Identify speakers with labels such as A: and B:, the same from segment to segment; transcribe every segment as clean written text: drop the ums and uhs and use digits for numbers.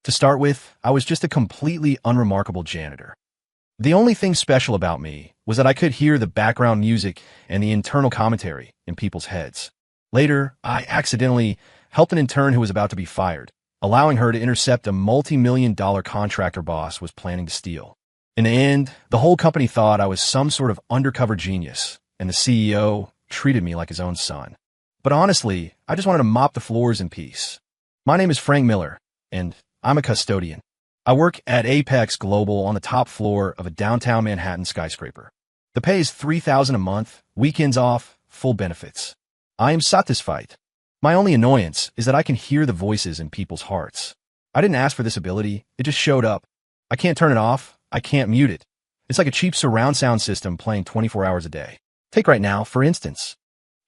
A: To start with, I was just a completely unremarkable janitor. The only thing special about me was that I could hear the background music and the internal commentary in people's heads. Later, I accidentally helped an intern who was about to be fired, allowing her to intercept a multi-million-dollar contractor boss was planning to steal. In the end, the whole company thought I was some sort of undercover genius, and the CEO treated me like his own son. But honestly, I just wanted to mop the floors in peace. My name is Frank Miller, and I'm a custodian. I work at Apex Global on the top floor of a downtown Manhattan skyscraper. The pay is $3,000 a month, weekends off, full benefits. I am satisfied. My only annoyance is that I can hear the voices in people's hearts. I didn't ask for this ability, it just showed up. I can't turn it off, I can't mute it. It's like a cheap surround sound system playing 24 hours a day. Take right now, for instance.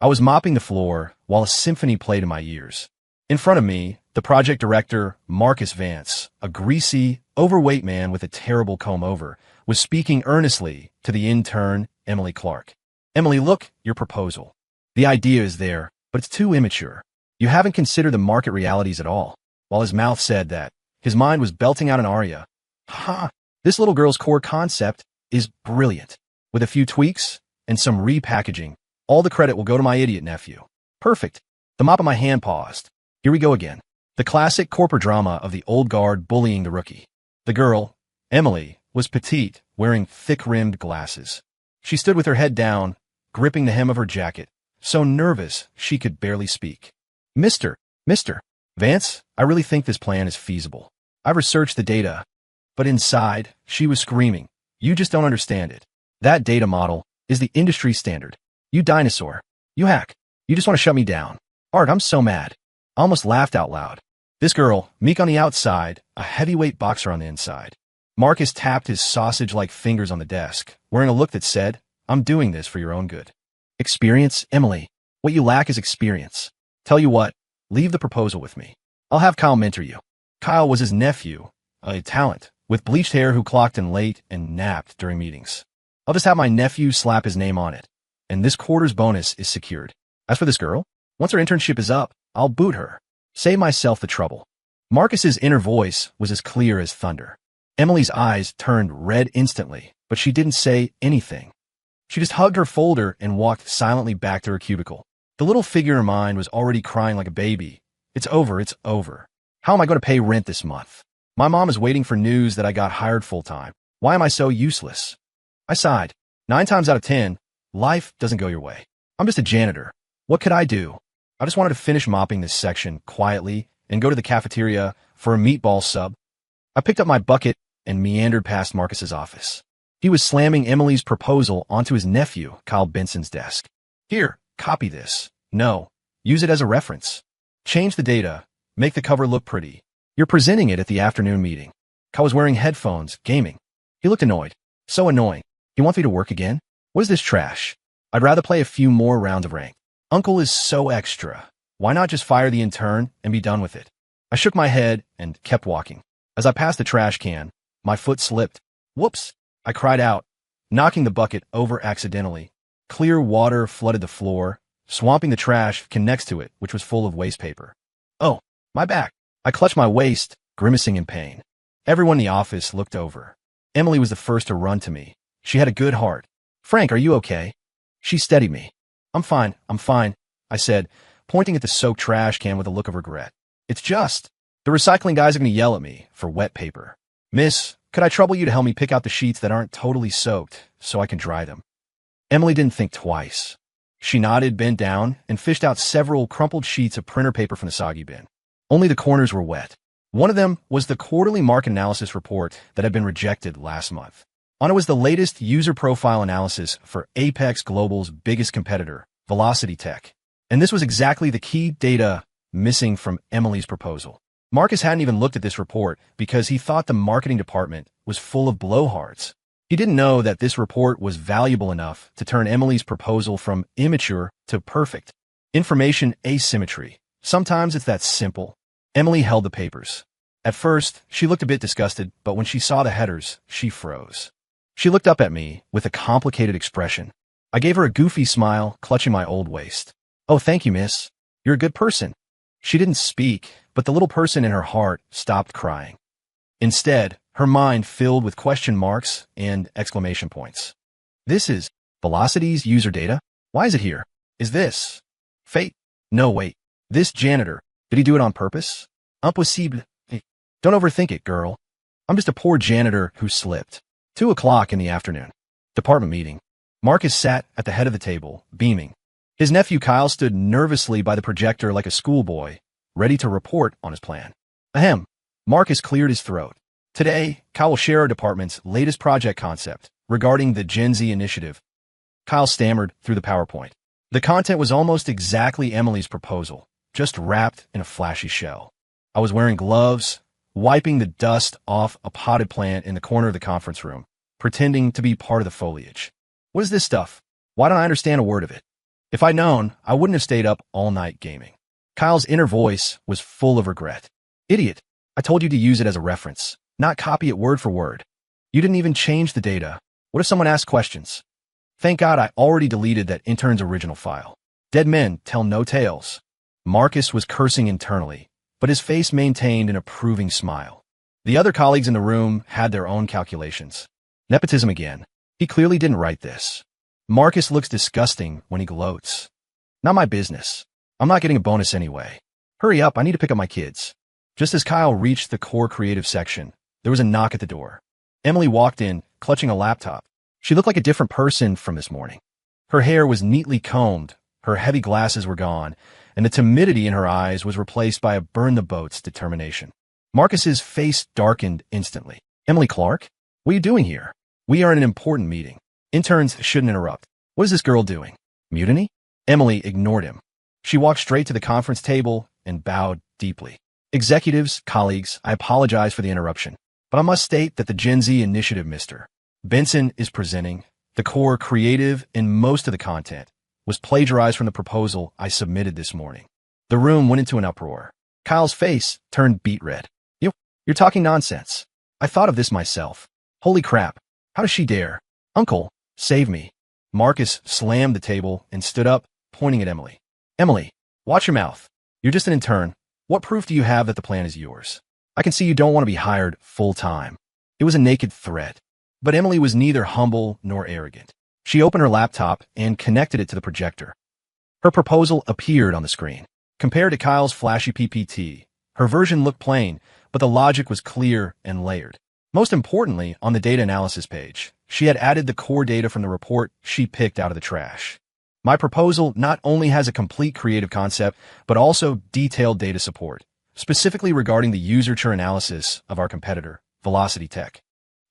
A: I was mopping the floor while a symphony played in my ears. In front of me, the project director, Marcus Vance, a greasy, overweight man with a terrible comb-over, was speaking earnestly to the intern, Emily Clark. Emily, look, your proposal. The idea is there, but it's too immature. You haven't considered the market realities at all. While his mouth said that, his mind was belting out an aria. Ha! This little girl's core concept is brilliant. With a few tweaks and some repackaging, all the credit will go to my idiot nephew. Perfect. The mop of my hand paused. Here we go again. The classic corporate drama of the old guard bullying the rookie. The girl, Emily, was petite, wearing thick-rimmed glasses. She stood with her head down, gripping the hem of her jacket, so nervous she could barely speak. Mr. Vance, I really think this plan is feasible. I've researched the data. But inside, she was screaming. You just don't understand it. That data model is the industry standard. You dinosaur. You hack. You just want to shut me down. Art, I'm so mad. I almost laughed out loud. This girl, meek on the outside, a heavyweight boxer on the inside. Marcus tapped his sausage-like fingers on the desk, wearing a look that said, I'm doing this for your own good. Experience, Emily. What you lack is experience. Tell you what, leave the proposal with me. I'll have Kyle mentor you. Kyle was his nephew, a talent, with bleached hair who clocked in late and napped during meetings. I'll just have my nephew slap his name on it, and this quarter's bonus is secured. As for this girl, once her internship is up, I'll boot her. Save myself the trouble. Marcus's inner voice was as clear as thunder. Emily's eyes turned red instantly, but she didn't say anything. She just hugged her folder and walked silently back to her cubicle. The little figure in her mind was already crying like a baby. It's over, it's over. How am I going to pay rent this month? My mom is waiting for news that I got hired full-time. Why am I so useless? I sighed. 9 times out of 10, life doesn't go your way. I'm just a janitor. What could I do? I just wanted to finish mopping this section quietly and go to the cafeteria for a meatball sub. I picked up my bucket and meandered past Marcus's office. He was slamming Emily's proposal onto his nephew, Kyle Benson's desk. Here, copy this. No, use it as a reference. Change the data. Make the cover look pretty. You're presenting it at the afternoon meeting. Kyle was wearing headphones, gaming. He looked annoyed. So annoying. You want me to work again? What is this trash? I'd rather play a few more rounds of rank. Uncle is so extra. Why not just fire the intern and be done with it? I shook my head and kept walking. As I passed the trash can, my foot slipped. Whoops! I cried out, knocking the bucket over accidentally. Clear water flooded the floor, swamping the trash can next to it, which was full of waste paper. Oh, my back! I clutched my waist, grimacing in pain. Everyone in the office looked over. Emily was the first to run to me. She had a good heart. Frank, are you okay? She steadied me. I'm fine, I said, pointing at the soaked trash can with a look of regret. It's just, the recycling guys are going to yell at me for wet paper. Miss, could I trouble you to help me pick out the sheets that aren't totally soaked so I can dry them? Emily didn't think twice. She nodded, bent down, and fished out several crumpled sheets of printer paper from the soggy bin. Only the corners were wet. One of them was the quarterly market analysis report that had been rejected last month. On it was the latest user profile analysis for Apex Global's biggest competitor, Velocity Tech. And this was exactly the key data missing from Emily's proposal. Marcus hadn't even looked at this report because he thought the marketing department was full of blowhards. He didn't know that this report was valuable enough to turn Emily's proposal from immature to perfect. Information asymmetry. Sometimes it's that simple. Emily held the papers. At first, she looked a bit disgusted, but when she saw the headers, she froze. She looked up at me with a complicated expression. I gave her a goofy smile, clutching my old waist. Oh, thank you, miss. You're a good person. She didn't speak, but the little person in her heart stopped crying. Instead, her mind filled with question marks and exclamation points. This is Velocity's user data? Why is it here? Is this fate? No, wait. This janitor, did he do it on purpose? Impossible. Hey, don't overthink it, girl. I'm just a poor janitor who slipped. 2 o'clock in the afternoon. Department meeting. Marcus sat at the head of the table, beaming. His nephew Kyle stood nervously by the projector like a schoolboy, ready to report on his plan. Ahem. Marcus cleared his throat. Today, Kyle will share our department's latest project concept regarding the Gen Z initiative. Kyle stammered through the PowerPoint. The content was almost exactly Emily's proposal, just wrapped in a flashy shell. I was wearing gloves, wiping the dust off a potted plant in the corner of the conference room, pretending to be part of the foliage. What is this stuff? Why don't I understand a word of it? If I'd known, I wouldn't have stayed up all night gaming. Kyle's inner voice was full of regret. Idiot. I told you to use it as a reference, not copy it word for word. You didn't even change the data. What if someone asked questions? Thank God I already deleted that intern's original file. Dead men tell no tales. Marcus was cursing internally, but his face maintained an approving smile. The other colleagues in the room had their own calculations. Nepotism again. He clearly didn't write this. Marcus looks disgusting when he gloats. Not my business. I'm not getting a bonus anyway. Hurry up, I need to pick up my kids. Just as Kyle reached the core creative section, there was a knock at the door. Emily walked in, clutching a laptop. She looked like a different person from this morning. Her hair was neatly combed, her heavy glasses were gone, and the timidity in her eyes was replaced by a burn-the-boats determination. Marcus's face darkened instantly. Emily Clark? What are you doing here? We are in an important meeting. Interns shouldn't interrupt. What is this girl doing? Mutiny? Emily ignored him. She walked straight to the conference table and bowed deeply. Executives, colleagues, I apologize for the interruption, but I must state that the Gen Z initiative, Mr. Benson is presenting, the core creative and most of the content was plagiarized from the proposal I submitted this morning. The room went into an uproar. Kyle's face turned beet red. You're talking nonsense. I thought of this myself. Holy crap. How does she dare? Uncle, save me. Marcus slammed the table and stood up, pointing at Emily. Emily, watch your mouth. You're just an intern. What proof do you have that the plan is yours? I can see you don't want to be hired full-time. It was a naked threat. But Emily was neither humble nor arrogant. She opened her laptop and connected it to the projector. Her proposal appeared on the screen. Compared to Kyle's flashy PPT, her version looked plain, but the logic was clear and layered. Most importantly, on the data analysis page, she had added the core data from the report she picked out of the trash. My proposal not only has a complete creative concept, but also detailed data support, specifically regarding the user churn analysis of our competitor, Velocity Tech.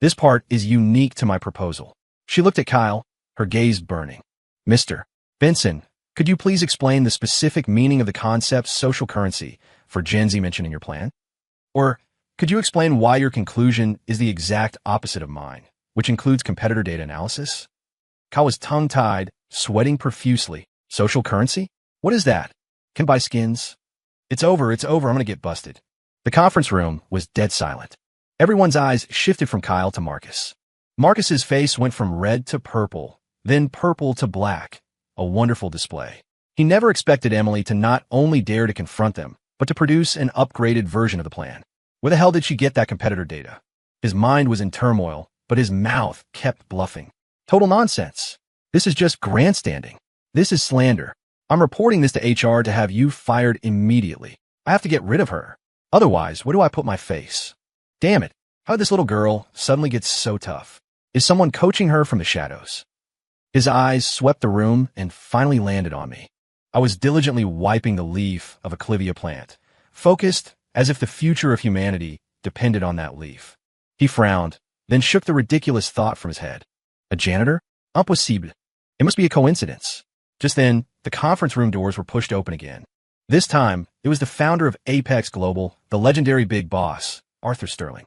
A: This part is unique to my proposal. She looked at Kyle, her gaze burning. Mr. Benson, could you please explain the specific meaning of the concept social currency for Gen Z mentioned in your plan? Or could you explain why your conclusion is the exact opposite of mine, which includes competitor data analysis? Kyle was tongue-tied, sweating profusely. Social currency? What is that? Can buy skins? It's over, I'm gonna get busted. The conference room was dead silent. Everyone's eyes shifted from Kyle to Marcus. Marcus's face went from red to purple, then purple to black. A wonderful display. He never expected Emily to not only dare to confront them, but to produce an upgraded version of the plan. Where the hell did she get that competitor data? His mind was in turmoil, but his mouth kept bluffing. Total nonsense. This is just grandstanding. This is slander. I'm reporting this to HR to have you fired immediately. I have to get rid of her. Otherwise, where do I put my face? Damn it. How did this little girl suddenly get so tough? Is someone coaching her from the shadows? His eyes swept the room and finally landed on me. I was diligently wiping the leaf of a clivia plant, focused as if the future of humanity depended on that leaf. He frowned, then shook the ridiculous thought from his head. A janitor? Impossible. It must be a coincidence. Just then, the conference room doors were pushed open again. This time, it was the founder of Apex Global, the legendary big boss, Arthur Sterling.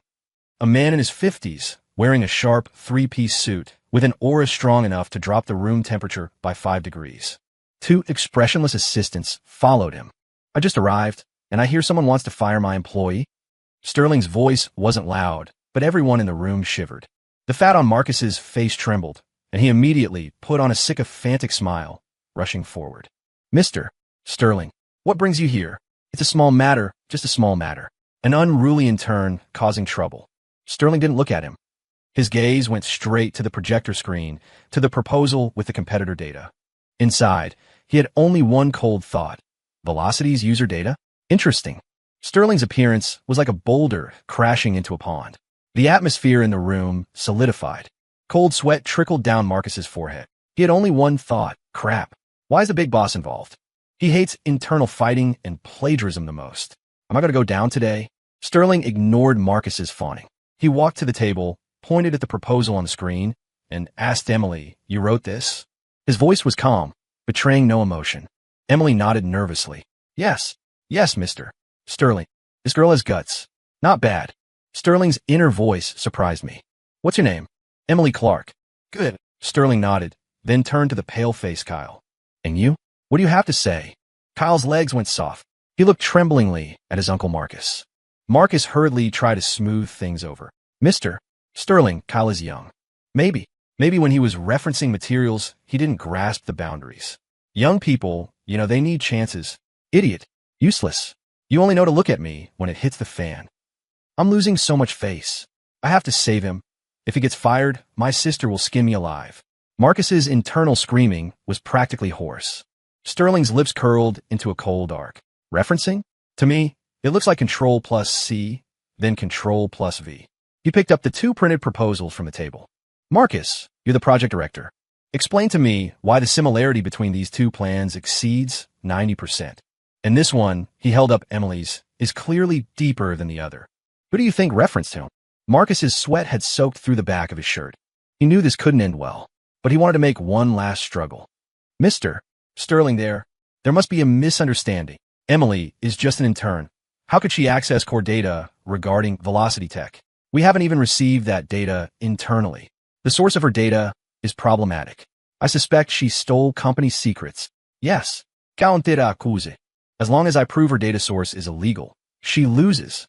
A: A man in his 50s, wearing a sharp three-piece suit, with an aura strong enough to drop the room temperature by 5 degrees. 2 expressionless assistants followed him. I just arrived, and I hear someone wants to fire my employee. Sterling's voice wasn't loud, but everyone in the room shivered. The fat on Marcus's face trembled, and he immediately put on a sycophantic smile, rushing forward. Mr. Sterling, what brings you here? It's a small matter, just a small matter. An unruly intern causing trouble. Sterling didn't look at him. His gaze went straight to the projector screen, to the proposal with the competitor data. Inside, he had only one cold thought. Velocity's user data? Interesting. Sterling's appearance was like a boulder crashing into a pond. The atmosphere in the room solidified. Cold sweat trickled down Marcus's forehead. He had only one thought. Crap. Why is the big boss involved? He hates internal fighting and plagiarism the most. Am I going to go down today? Sterling ignored Marcus's fawning. He walked to the table, pointed at the proposal on the screen, and asked Emily, "You wrote this?" His voice was calm, betraying no emotion. Emily nodded nervously. Yes, mister. Sterling, this girl has guts. Not bad. Sterling's inner voice surprised me. What's your name? Emily Clark. Good. Sterling nodded, then turned to the pale-faced Kyle. And you? What do you have to say? Kyle's legs went soft. He looked tremblingly at his Uncle Marcus. Marcus hurriedly tried to smooth things over. Mister Sterling, Kyle is young. Maybe when he was referencing materials, he didn't grasp the boundaries. Young people, they need chances. Idiot. Useless. You only know to look at me when it hits the fan. I'm losing so much face. I have to save him. If he gets fired, my sister will skin me alive. Marcus's internal screaming was practically hoarse. Sterling's lips curled into a cold arc. Referencing? To me, it looks like Control plus C, then Control plus V. He picked up the two printed proposals from the table. Marcus, you're the project director. Explain to me why the similarity between these two plans exceeds 90%. And this one, he held up Emily's, is clearly deeper than the other. Who do you think referenced him? Marcus's sweat had soaked through the back of his shirt. He knew this couldn't end well, but he wanted to make one last struggle. Mister Sterling, there must be a misunderstanding. Emily is just an intern. How could she access core data regarding Velocity Tech? We haven't even received that data internally. The source of her data is problematic. I suspect she stole company secrets. Yes, counter accuse. As long as I prove her data source is illegal, she loses.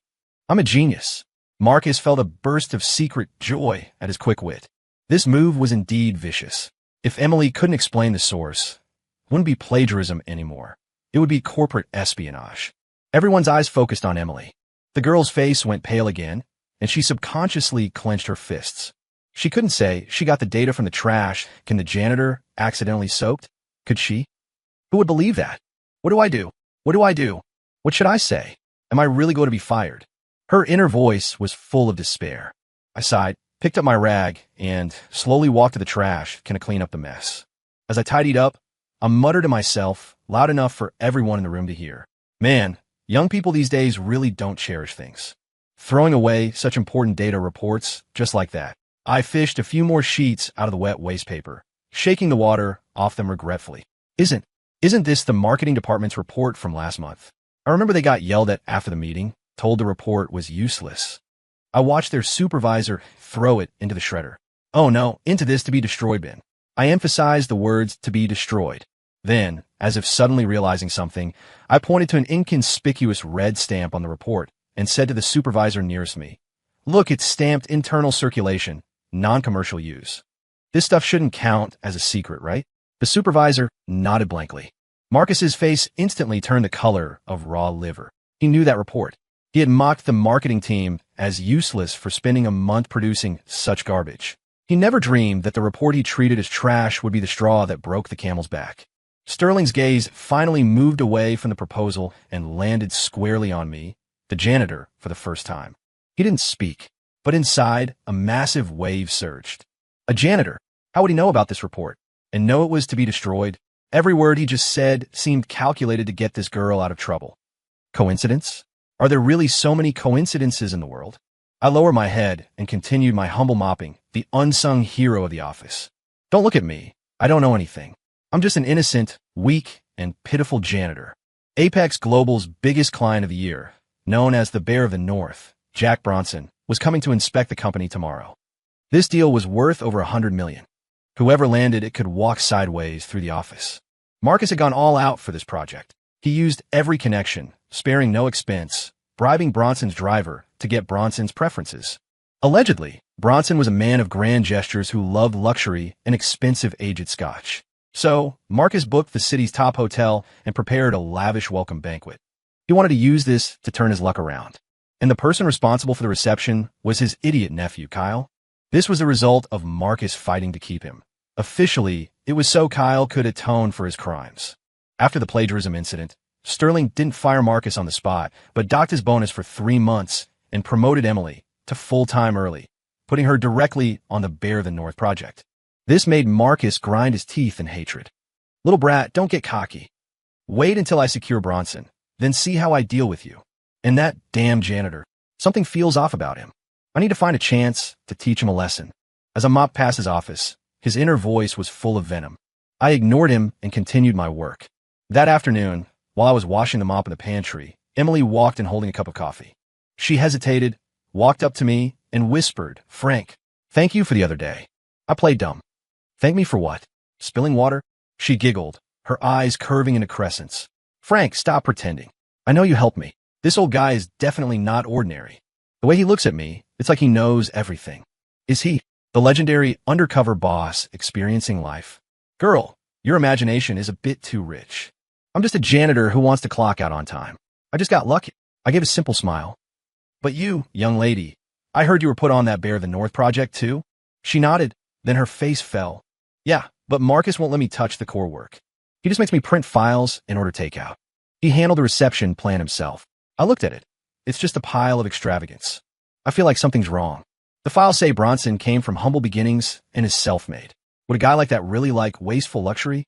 A: I'm a genius. Marcus felt a burst of secret joy at his quick wit. This move was indeed vicious. If Emily couldn't explain the source, it wouldn't be plagiarism anymore. It would be corporate espionage. Everyone's eyes focused on Emily. The girl's face went pale again, and she subconsciously clenched her fists. She couldn't say she got the data from the trash. Can the janitor accidentally soaked? Could she? Who would believe that? What do I do? What do I do? What should I say? Am I really going to be fired? Her inner voice was full of despair. I sighed, picked up my rag, and slowly walked to the trash to clean up the mess. As I tidied up, I muttered to myself, loud enough for everyone in the room to hear. Man, young people these days really don't cherish things. Throwing away such important data reports just like that. I fished a few more sheets out of the wet waste paper, shaking the water off them regretfully. Isn't this the marketing department's report from last month? I remember they got yelled at after the meeting, told the report was useless. I watched their supervisor throw it into the shredder. Oh no, into this to be destroyed bin. I emphasized the words to be destroyed. Then, as if suddenly realizing something, I pointed to an inconspicuous red stamp on the report and said to the supervisor nearest me, "Look, it's stamped internal circulation, non-commercial use. This stuff shouldn't count as a secret, right?" The supervisor nodded blankly. Marcus's face instantly turned the color of raw liver. He knew that report. He had mocked the marketing team as useless for spending a month producing such garbage. He never dreamed that the report he treated as trash would be the straw that broke the camel's back. Sterling's gaze finally moved away from the proposal and landed squarely on me, the janitor, for the first time. He didn't speak, but inside, a massive wave surged. A janitor? How would he know about this report? And know it was to be destroyed? Every word he just said seemed calculated to get this girl out of trouble. Coincidence? Are there really so many coincidences in the world? I lowered my head and continued my humble mopping, the unsung hero of the office. Don't look at me. I don't know anything. I'm just an innocent, weak, and pitiful janitor. Apex Global's biggest client of the year, known as the Bear of the North, Jack Bronson, was coming to inspect the company tomorrow. This deal was worth over $100 million. Whoever landed it could walk sideways through the office. Marcus had gone all out for this project. He used every connection, sparing no expense, bribing Bronson's driver to get Bronson's preferences. Allegedly, Bronson was a man of grand gestures who loved luxury and expensive aged scotch. So, Marcus booked the city's top hotel and prepared a lavish welcome banquet. He wanted to use this to turn his luck around. And the person responsible for the reception was his idiot nephew, Kyle. This was the result of Marcus fighting to keep him. Officially, it was so Kyle could atone for his crimes. After the plagiarism incident, Sterling didn't fire Marcus on the spot, but docked his bonus for 3 months and promoted Emily to full-time early, putting her directly on the Bear of the North project. This made Marcus grind his teeth in hatred. Little brat, don't get cocky. Wait until I secure Bronson, then see how I deal with you. And that damn janitor. Something feels off about him. I need to find a chance to teach him a lesson. As I mopped past his office, his inner voice was full of venom. I ignored him and continued my work. That afternoon, while I was washing the mop in the pantry, Emily walked in holding a cup of coffee. She hesitated, walked up to me, and whispered, "Frank, thank you for the other day. I played dumb." "Thank me for what? Spilling water?" She giggled, her eyes curving into crescents. "Frank, stop pretending. I know you helped me. This old guy is definitely not ordinary. The way he looks at me, it's like he knows everything. Is he the legendary undercover boss experiencing life? Girl, your imagination is a bit too rich. I'm just a janitor who wants to clock out on time. I just got lucky." I gave a simple smile. "But you, young lady, I heard you were put on that Bear of the North project too?" She nodded, then her face fell. "Yeah, but Marcus won't let me touch the core work. He just makes me print files and order takeout. He handled the reception plan himself." I looked at it. It's just a pile of extravagance. I feel like something's wrong. The files say Bronson came from humble beginnings and is self-made. Would a guy like that really like wasteful luxury?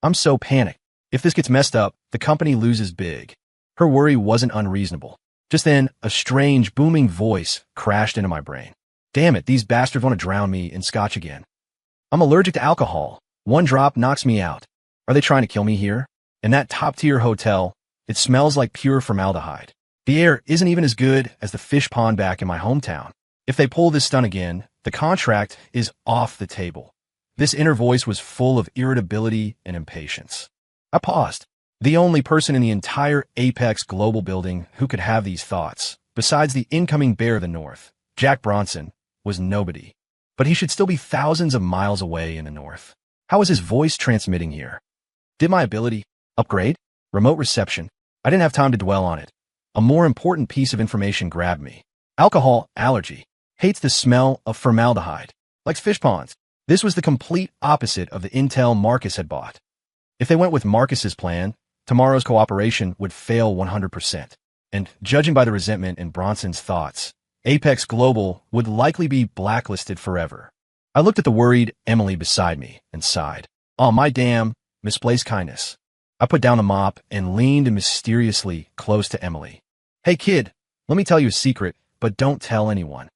A: I'm so panicked. If this gets messed up, the company loses big. Her worry wasn't unreasonable. Just then, a strange, booming voice crashed into my brain. Damn it, these bastards want to drown me in scotch again. I'm allergic to alcohol. 1 drop knocks me out. Are they trying to kill me here? In that top-tier hotel, it smells like pure formaldehyde. The air isn't even as good as the fish pond back in my hometown. If they pull this stunt again, the contract is off the table. This inner voice was full of irritability and impatience. I paused. The only person in the entire Apex Global building who could have these thoughts, besides the incoming Bear of the North, Jack Bronson, was nobody. But he should still be thousands of miles away in the north. How is his voice transmitting here? Did my ability upgrade? Remote reception. I didn't have time to dwell on it. A more important piece of information grabbed me. Alcohol allergy. Hates the smell of formaldehyde. Likes fish ponds. This was the complete opposite of the intel Marcus had bought. If they went with Marcus's plan, tomorrow's cooperation would fail 100%. And judging by the resentment in Bronson's thoughts, Apex Global would likely be blacklisted forever. I looked at the worried Emily beside me and sighed. Oh, my damn misplaced kindness. I put down the mop and leaned mysteriously close to Emily. Hey kid, let me tell you a secret, but don't tell anyone.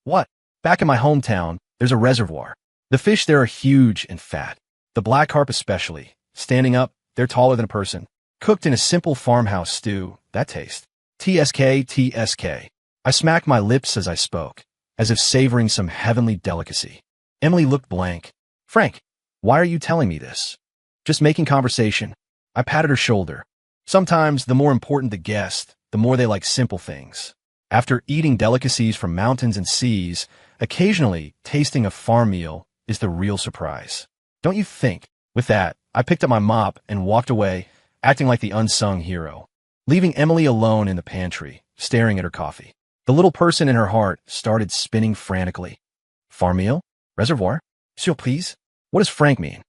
A: What? Back in my hometown, there's a reservoir. The fish there are huge and fat. The black carp especially. Standing up, they're taller than a person. Cooked in a simple farmhouse stew, that taste. TSK, TSK. I smacked my lips as I spoke, as if savoring some heavenly delicacy. Emily looked blank. Frank, why are you telling me this? Just making conversation. I patted her shoulder. Sometimes the more important the guest, the more they like simple things. After eating delicacies from mountains and seas, occasionally tasting a farm meal is the real surprise. Don't you think? With that, I picked up my mop and walked away, acting like the unsung hero, leaving Emily alone in the pantry, staring at her coffee. The little person in her heart started spinning frantically. Farm meal? Reservoir? Surprise? What does Frank mean?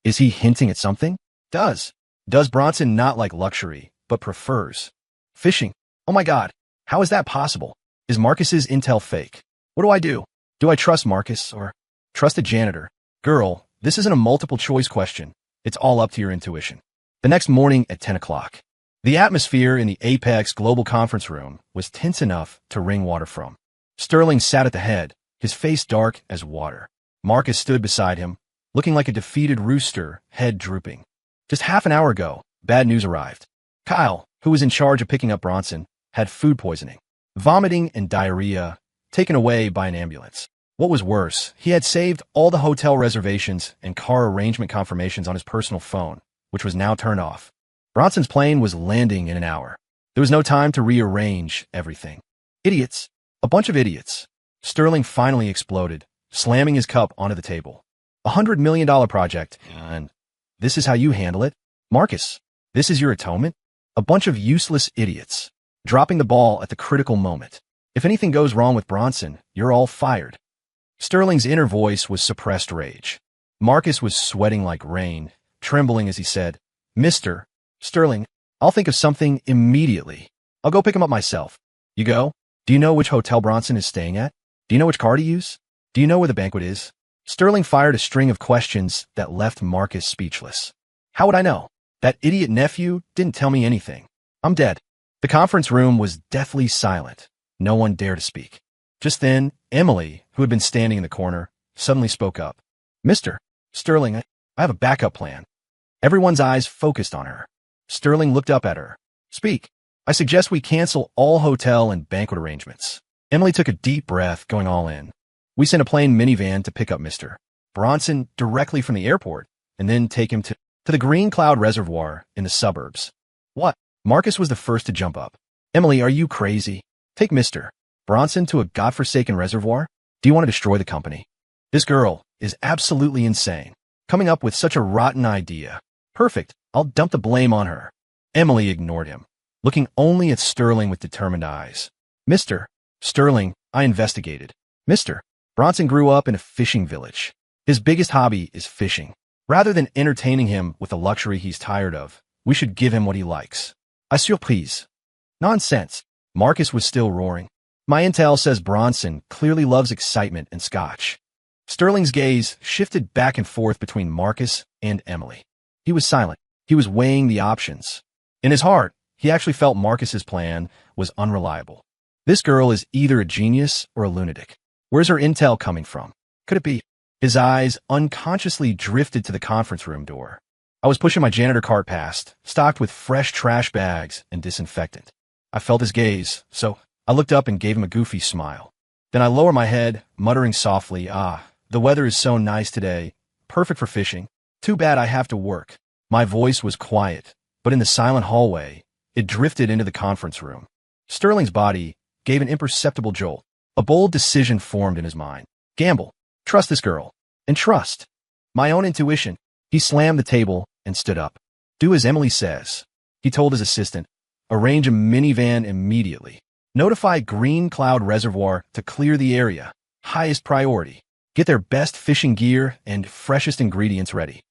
A: Is he hinting at something? Does Bronson not like luxury, but prefers fishing? Oh my God, how is that possible? Is Marcus's intel fake? What do I do? Do I trust Marcus or trust a janitor? Girl, this isn't a multiple choice question. It's all up to your intuition. The next morning at 10 o'clock, the atmosphere in the Apex Global Conference Room was tense enough to wring water from. Sterling sat at the head, his face dark as water. Marcus stood beside him, looking like a defeated rooster, head drooping. Just half an hour ago, bad news arrived. Kyle, who was in charge of picking up Bronson, had food poisoning, vomiting and diarrhea, taken away by an ambulance. What was worse, he had saved all the hotel reservations and car arrangement confirmations on his personal phone, which was now turned off. Bronson's plane was landing in an hour. There was no time to rearrange everything. Idiots. A bunch of idiots. Sterling finally exploded, slamming his cup onto the table. $100 million project, and this is how you handle it? Marcus, this is your atonement? A bunch of useless idiots. dropping the ball at the critical moment. If anything goes wrong with Bronson, you're all fired. Sterling's inner voice was suppressed rage. Marcus was sweating like rain, trembling as he said, Mr. Sterling, I'll think of something immediately. I'll go pick him up myself. You go? Do you know which hotel Bronson is staying at? Do you know which car to use? Do you know where the banquet is? Sterling fired a string of questions that left Marcus speechless. How would I know? That idiot nephew didn't tell me anything. I'm dead. The conference room was deathly silent. No one dared to speak. Just then, Emily, who had been standing in the corner, suddenly spoke up. Mr. Sterling, I have a backup plan. Everyone's eyes focused on her. Sterling looked up at her. Speak. I suggest we cancel all hotel and banquet arrangements. Emily took a deep breath, going all in. We sent a plain minivan to pick up Mr. Bronson directly from the airport and then take him to the Green Cloud Reservoir in the suburbs. What? Marcus was the first to jump up. Emily, are you crazy? Take Mr. Bronson to a godforsaken reservoir? Do you want to destroy the company? This girl is absolutely insane. Coming up with such a rotten idea. Perfect. I'll dump the blame on her. Emily ignored him, looking only at Sterling with determined eyes. Mr. Sterling, I investigated. Mr. Bronson grew up in a fishing village. His biggest hobby is fishing. Rather than entertaining him with a luxury he's tired of, we should give him what he likes. A surprise. Nonsense. Marcus was still roaring. My intel says Bronson clearly loves excitement and scotch. Sterling's gaze shifted back and forth between Marcus and Emily. He was silent. He was weighing the options. In his heart, he actually felt Marcus's plan was unreliable. This girl is either a genius or a lunatic. Where's her intel coming from? Could it be? His eyes unconsciously drifted to the conference room door. I was pushing my janitor cart past, stocked with fresh trash bags and disinfectant. I felt his gaze, so I looked up and gave him a goofy smile. Then I lowered my head, muttering softly, the weather is so nice today. Perfect for fishing. Too bad I have to work. My voice was quiet, but in the silent hallway, it drifted into the conference room. Sterling's body gave an imperceptible jolt. A bold decision formed in his mind. Gamble. Trust this girl. And trust my own intuition. He slammed the table and stood up. Do as Emily says. He told his assistant. Arrange a minivan immediately. Notify Green Cloud Reservoir to clear the area. Highest priority. Get their best fishing gear and freshest ingredients ready.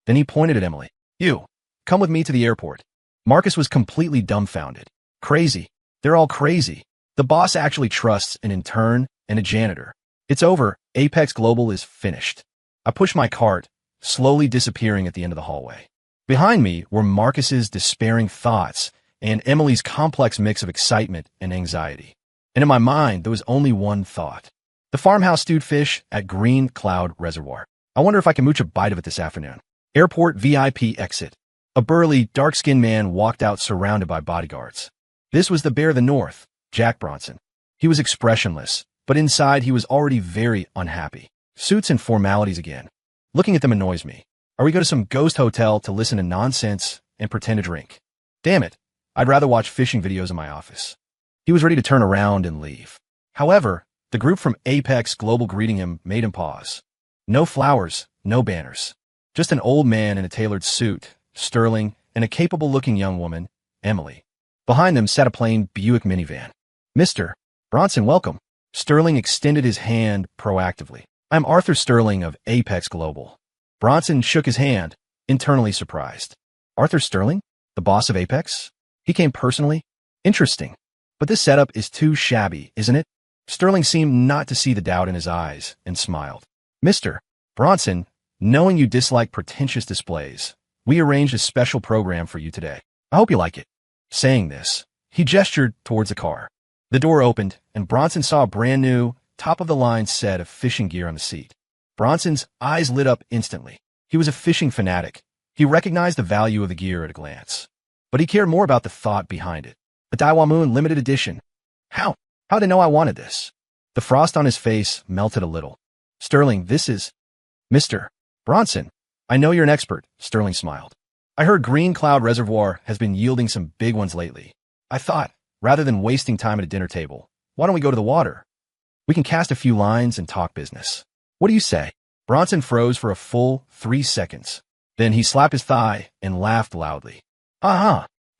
A: Then he pointed at Emily. You, come with me to the airport. Marcus was completely dumbfounded. Crazy. They're all crazy. The boss actually trusts an intern and a janitor. It's over. Apex Global is finished. I pushed my cart, slowly disappearing at the end of the hallway. Behind me were Marcus's despairing thoughts and Emily's complex mix of excitement and anxiety. And in my mind, there was only one thought. The farmhouse stewed fish at Green Cloud Reservoir. I wonder if I can mooch a bite of it this afternoon. Airport VIP exit. A burly, dark-skinned man walked out surrounded by bodyguards. This was the Bear of the North, Jack Bronson. He was expressionless, but inside he was already very unhappy. Suits and formalities again. Looking at them annoys me. Are we going to some ghost hotel to listen to nonsense and pretend to drink? Damn it. I'd rather watch fishing videos in my office. He was ready to turn around and leave. However, the group from Apex Global greeting him made him pause. No flowers, no banners. Just an old man in a tailored suit, Sterling, and a capable-looking young woman, Emily. Behind them sat a plain Buick minivan. Mr. Bronson, welcome. Sterling extended his hand proactively. I'm Arthur Sterling of Apex Global. Bronson shook his hand, internally surprised. Arthur Sterling? The boss of Apex? He came personally? Interesting. But this setup is too shabby, isn't it? Sterling seemed not to see the doubt in his eyes and smiled. Mr. Bronson, knowing you dislike pretentious displays, we arranged a special program for you today. I hope you like it. Saying this, he gestured towards a car. The door opened, and Bronson saw a brand new, top-of-the-line set of fishing gear on the seat. Bronson's eyes lit up instantly. He was a fishing fanatic. He recognized the value of the gear at a glance. But he cared more about the thought behind it. A Daiwa Moon limited edition. How? How'd I know I wanted this? The frost on his face melted a little. Sterling, this is... Mr. Bronson, I know you're an expert, Sterling smiled. I heard Green Cloud Reservoir has been yielding some big ones lately. I thought, rather than wasting time at a dinner table, why don't we go to the water? We can cast a few lines and talk business. What do you say? Bronson froze for a full 3 seconds. Then he slapped his thigh and laughed loudly.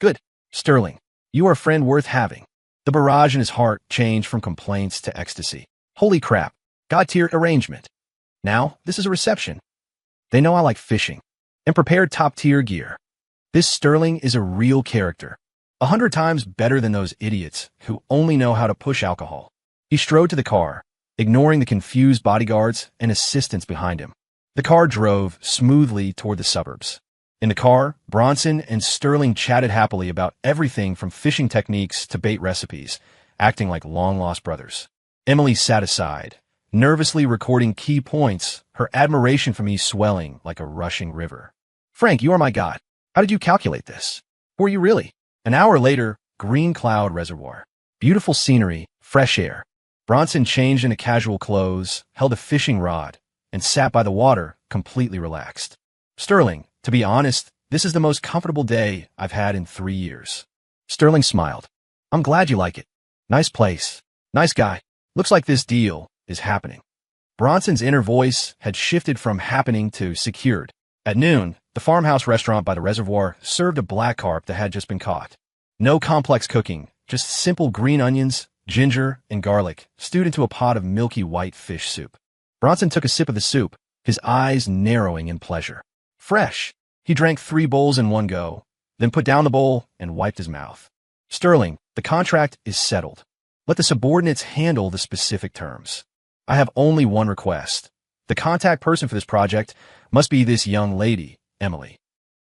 A: Good. Sterling, You are a friend worth having. The barrage in his heart changed from complaints to ecstasy. Holy crap. God-tier arrangement. Now, this is a reception. They know I like fishing and prepared top-tier gear. This Sterling is a real character. 100 times better than those idiots who only know how to push alcohol. He strode to the car, ignoring the confused bodyguards and assistants behind him. The car drove smoothly toward the suburbs. In the car, Bronson and Sterling chatted happily about everything from fishing techniques to bait recipes, acting like long-lost brothers. Emily sat aside, nervously recording key points, her admiration for me swelling like a rushing river. Frank, you are my god. How did you calculate this? Were you really? An hour later, Green Cloud Reservoir. Beautiful scenery, fresh air. Bronson changed into casual clothes, held a fishing rod, and sat by the water, completely relaxed. Sterling, to be honest, this is the most comfortable day I've had in 3 years. Sterling smiled. I'm glad you like it. Nice place. Nice guy. Looks like this deal is happening. Bronson's inner voice had shifted from happening to secured. At noon, the farmhouse restaurant by the reservoir served a black carp that had just been caught. No complex cooking, just simple green onions, ginger, and garlic stewed into a pot of milky white fish soup. Bronson took a sip of the soup, his eyes narrowing in pleasure. Fresh. He drank 3 bowls in one go, then put down the bowl and wiped his mouth. Sterling, the contract is settled. Let the subordinates handle the specific terms. I have only one request. The contact person for this project must be this young lady, Emily.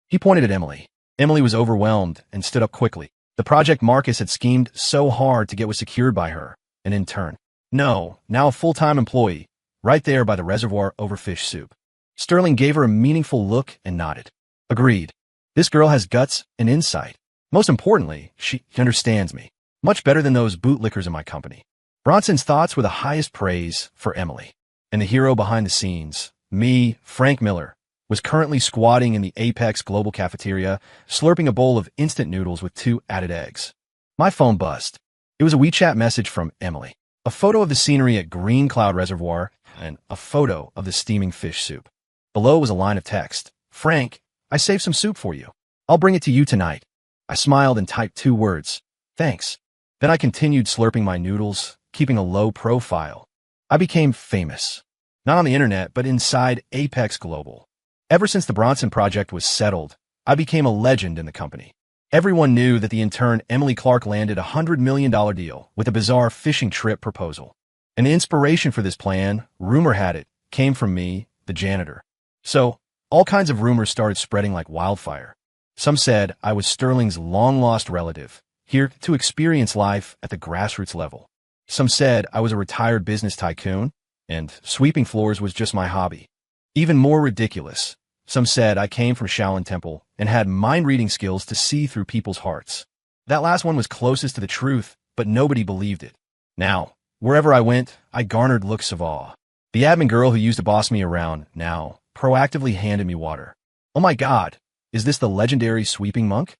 A: He pointed at Emily. Emily was overwhelmed and stood up quickly. The project Marcus had schemed so hard to get was secured by her, and in turn. No, now a full-time employee, right there by the reservoir over fish soup. Sterling gave her a meaningful look and nodded. Agreed. This girl has guts and insight. Most importantly, she understands me. Much better than those bootlickers in my company. Bronson's thoughts were the highest praise for Emily. And the hero behind the scenes, me, Frank Miller, was currently squatting in the Apex Global Cafeteria, slurping a bowl of instant noodles with 2 added eggs. My phone buzzed. It was a WeChat message from Emily. A photo of the scenery at Green Cloud Reservoir and a photo of the steaming fish soup. Below was a line of text. Frank, I saved some soup for you. I'll bring it to you tonight. I smiled and typed 2 words. Thanks. Then I continued slurping my noodles, keeping a low profile. I became famous. Not on the internet, but inside Apex Global. Ever since the Bronson project was settled, I became a legend in the company. Everyone knew that the intern Emily Clark landed a $100 million deal with a bizarre fishing trip proposal. And the inspiration for this plan, rumor had it, came from me, the janitor. So, all kinds of rumors started spreading like wildfire. Some said I was Sterling's long-lost relative, here to experience life at the grassroots level. Some said I was a retired business tycoon, and sweeping floors was just my hobby. Even more ridiculous, some said I came from Shaolin Temple and had mind-reading skills to see through people's hearts. That last one was closest to the truth, but nobody believed it. Now, wherever I went, I garnered looks of awe. The admin girl who used to boss me around now proactively handed me water. Oh my God, is this the legendary sweeping monk?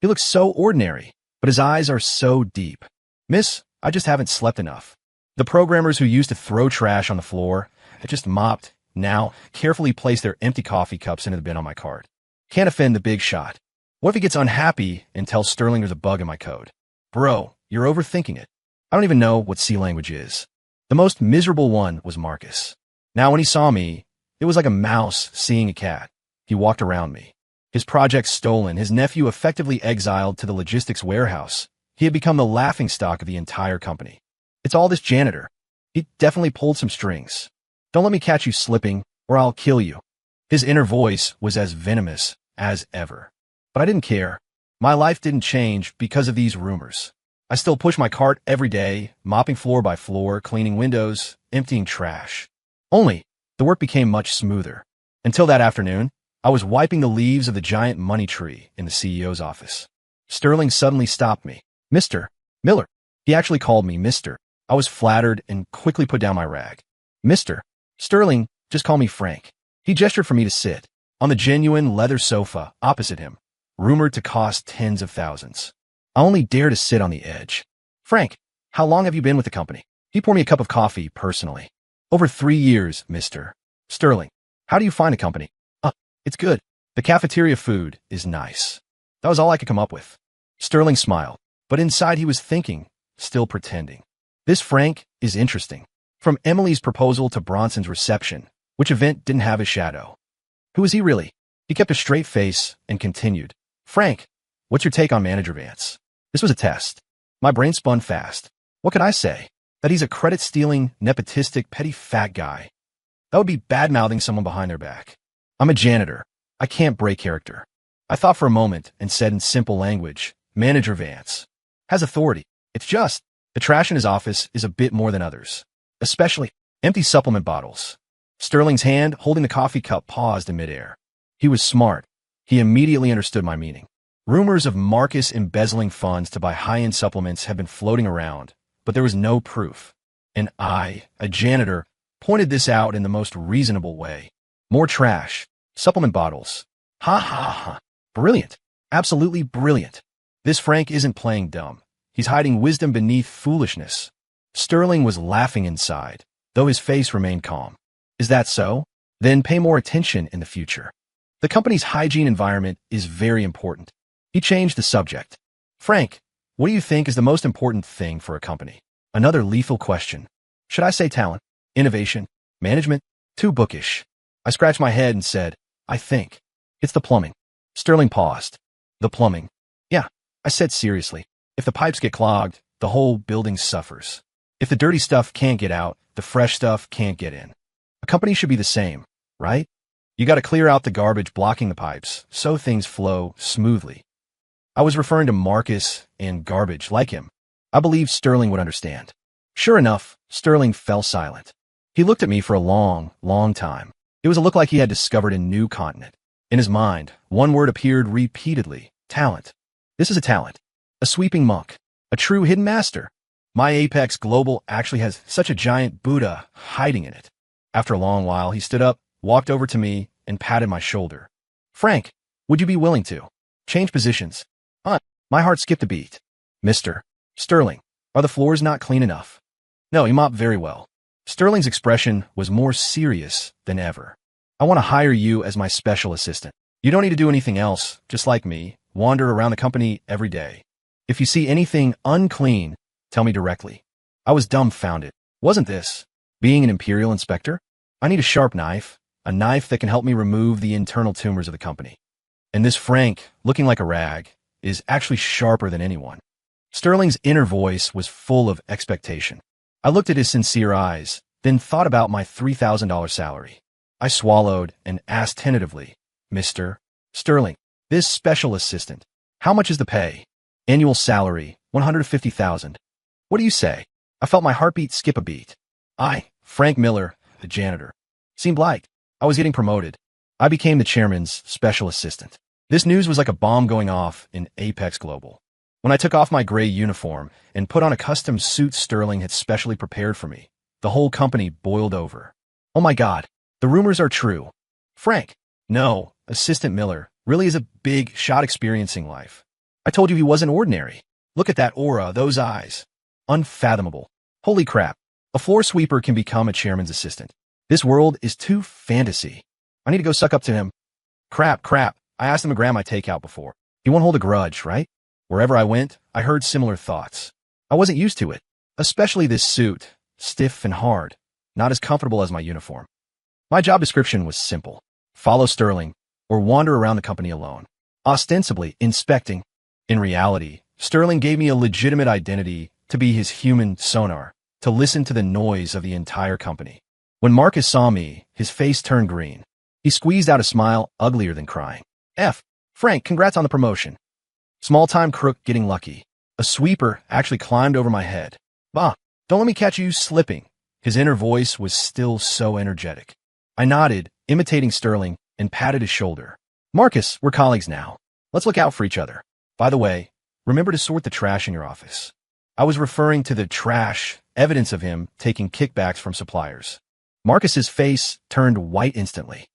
A: He looks so ordinary, but his eyes are so deep. Miss, I just haven't slept enough. The programmers who used to throw trash on the floor had just mopped, now carefully placed their empty coffee cups into the bin on my card. Can't offend the big shot. What if he gets unhappy and tells Sterling there's a bug in my code? Bro, you're overthinking it. I don't even know what C language is. The most miserable one was Marcus. Now when he saw me, it was like a mouse seeing a cat. He walked around me. His project stolen, his nephew effectively exiled to the logistics warehouse. He had become the laughingstock of the entire company. It's all this janitor. He definitely pulled some strings. Don't let me catch you slipping, or I'll kill you. His inner voice was as venomous as ever. But I didn't care. My life didn't change because of these rumors. I still push my cart every day, mopping floor by floor, cleaning windows, emptying trash. Only, the work became much smoother. Until that afternoon, I was wiping the leaves of the giant money tree in the CEO's office. Sterling suddenly stopped me. Mr. Miller. He actually called me Mr. I was flattered and quickly put down my rag. Mr. Sterling, just call me Frank. He gestured for me to sit on the genuine leather sofa opposite him, rumored to cost tens of thousands. I only dare to sit on the edge. Frank, how long have you been with the company? He poured me a cup of coffee personally. Over 3 years, Mr. Sterling. How do you find a company? It's good. The cafeteria food is nice. That was all I could come up with. Sterling smiled. But inside he was thinking, still pretending. This Frank is interesting. From Emily's proposal to Bronson's reception, which event didn't have a shadow? Who is he really? He kept a straight face and continued. Frank, what's your take on Manager Vance? This was a test. My brain spun fast. What could I say? That he's a credit-stealing, nepotistic, petty fat guy. That would be bad-mouthing someone behind their back. I'm a janitor. I can't break character. I thought for a moment and said in simple language, Manager Vance has authority. It's just, the trash in his office is a bit more than others. Especially empty supplement bottles. Sterling's hand holding the coffee cup paused in midair. He was smart. He immediately understood my meaning. Rumors of Marcus embezzling funds to buy high-end supplements have been floating around, but there was no proof. And I, a janitor, pointed this out in the most reasonable way. More trash. Supplement bottles. Ha ha ha. Brilliant. Absolutely brilliant. This Frank isn't playing dumb. He's hiding wisdom beneath foolishness. Sterling was laughing inside, though his face remained calm. Is that so? Then pay more attention in the future. The company's hygiene environment is very important. He changed the subject. Frank, what do you think is the most important thing for a company? Another lethal question. Should I say talent, innovation, management? Too bookish. I scratched my head and said, I think it's the plumbing. Sterling paused. The plumbing. Yeah, I said seriously. If the pipes get clogged, the whole building suffers. If the dirty stuff can't get out, the fresh stuff can't get in. A company should be the same, right? You got to clear out the garbage blocking the pipes so things flow smoothly. I was referring to Marcus and garbage like him. I believed Sterling would understand. Sure enough, Sterling fell silent. He looked at me for a long, long time. It was a look like he had discovered a new continent. In his mind, one word appeared repeatedly. Talent. This is a talent. A sweeping monk. A true hidden master. My Apex Global actually has such a giant Buddha hiding in it. After a long while, he stood up, walked over to me, and patted my shoulder. Frank, would you be willing to change positions? My heart skipped a beat. Mr. Sterling, are the floors not clean enough? No, he mopped very well. Sterling's expression was more serious than ever. I want to hire you as my special assistant. You don't need to do anything else, just like me, wander around the company every day. If you see anything unclean, tell me directly. I was dumbfounded. Wasn't this being an imperial inspector? I need a sharp knife, a knife that can help me remove the internal tumors of the company. And this Frank, looking like a rag, is actually sharper than anyone. Sterling's inner voice was full of expectation. I looked at his sincere eyes, then thought about my $3,000 salary. I swallowed and asked tentatively, Mr. Sterling, this special assistant, how much is the pay? Annual salary, $150,000. What do you say? I felt my heartbeat skip a beat. I, Frank Miller, the janitor, seemed like I was getting promoted. I became the chairman's special assistant. This news was like a bomb going off in Apex Global. When I took off my gray uniform and put on a custom suit Sterling had specially prepared for me, the whole company boiled over. Oh my God, the rumors are true. Frank, no, Assistant Miller, really is a big shot experiencing life. I told you he wasn't ordinary. Look at that aura, those eyes. Unfathomable. Holy crap. A floor sweeper can become a chairman's assistant. This world is too fantasy. I need to go suck up to him. Crap. I asked him to grab my takeout before. He won't hold a grudge, right? Wherever I went, I heard similar thoughts. I wasn't used to it, especially this suit, stiff and hard, not as comfortable as my uniform. My job description was simple. Follow Sterling, or wander around the company alone, ostensibly inspecting. In reality, Sterling gave me a legitimate identity to be his human sonar, to listen to the noise of the entire company. When Marcus saw me, his face turned green. He squeezed out a smile uglier than crying. Frank, congrats on the promotion. Small-time crook getting lucky. A sweeper actually climbed over my head. Bah, don't let me catch you slipping. His inner voice was still so energetic. I nodded, imitating Sterling, and patted his shoulder. Marcus, we're colleagues now. Let's look out for each other. By the way, remember to sort the trash in your office. I was referring to the trash, evidence of him taking kickbacks from suppliers. Marcus's face turned white instantly.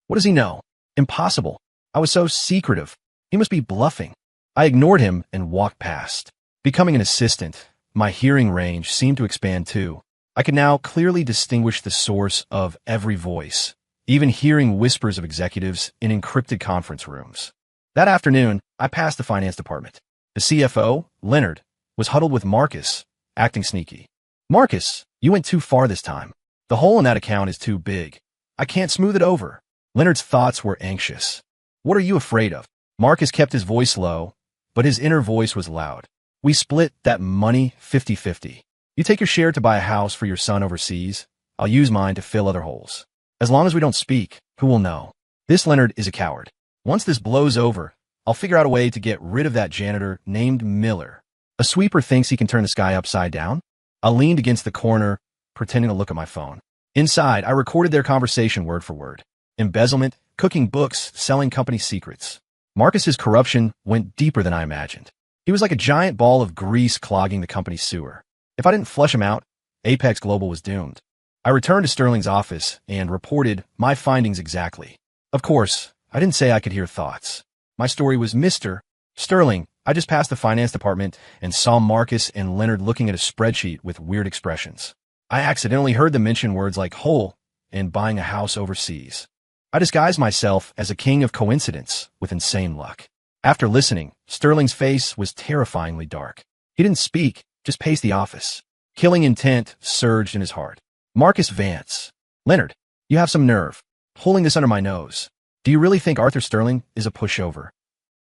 A: What does he know? Impossible. I was so secretive. He must be bluffing. I ignored him and walked past. Becoming an assistant, my hearing range seemed to expand too. I could now clearly distinguish the source of every voice, even hearing whispers of executives in encrypted conference rooms. That afternoon, I passed the finance department. The CFO, Leonard, was huddled with Marcus, acting sneaky. Marcus, you went too far this time. The hole in that account is too big. I can't smooth it over. Leonard's thoughts were anxious. What are you afraid of? Marcus kept his voice low, but his inner voice was loud. We split that money 50-50. You take your share to buy a house for your son overseas. I'll use mine to fill other holes. As long as we don't speak, who will know? This Leonard is a coward. Once this blows over, I'll figure out a way to get rid of that janitor named Miller. A sweeper thinks he can turn the sky upside down? I leaned against the corner, pretending to look at my phone. Inside, I recorded their conversation word for word. Embezzlement, cooking books, selling company secrets. Marcus's corruption went deeper than I imagined. He was like a giant ball of grease clogging the company's sewer. If I didn't flush him out, Apex Global was doomed. I returned to Sterling's office and reported my findings exactly. Of course, I didn't say I could hear thoughts. My story was Mr. Sterling. I just passed the finance department and saw Marcus and Leonard looking at a spreadsheet with weird expressions. I accidentally heard them mention words like hole and buying a house overseas. I disguised myself as a king of coincidence with insane luck. After listening, Sterling's face was terrifyingly dark. He didn't speak, just paced the office. Killing intent surged in his heart. Marcus Vance. Leonard, you have some nerve. Holding this under my nose. Do you really think Arthur Sterling is a pushover?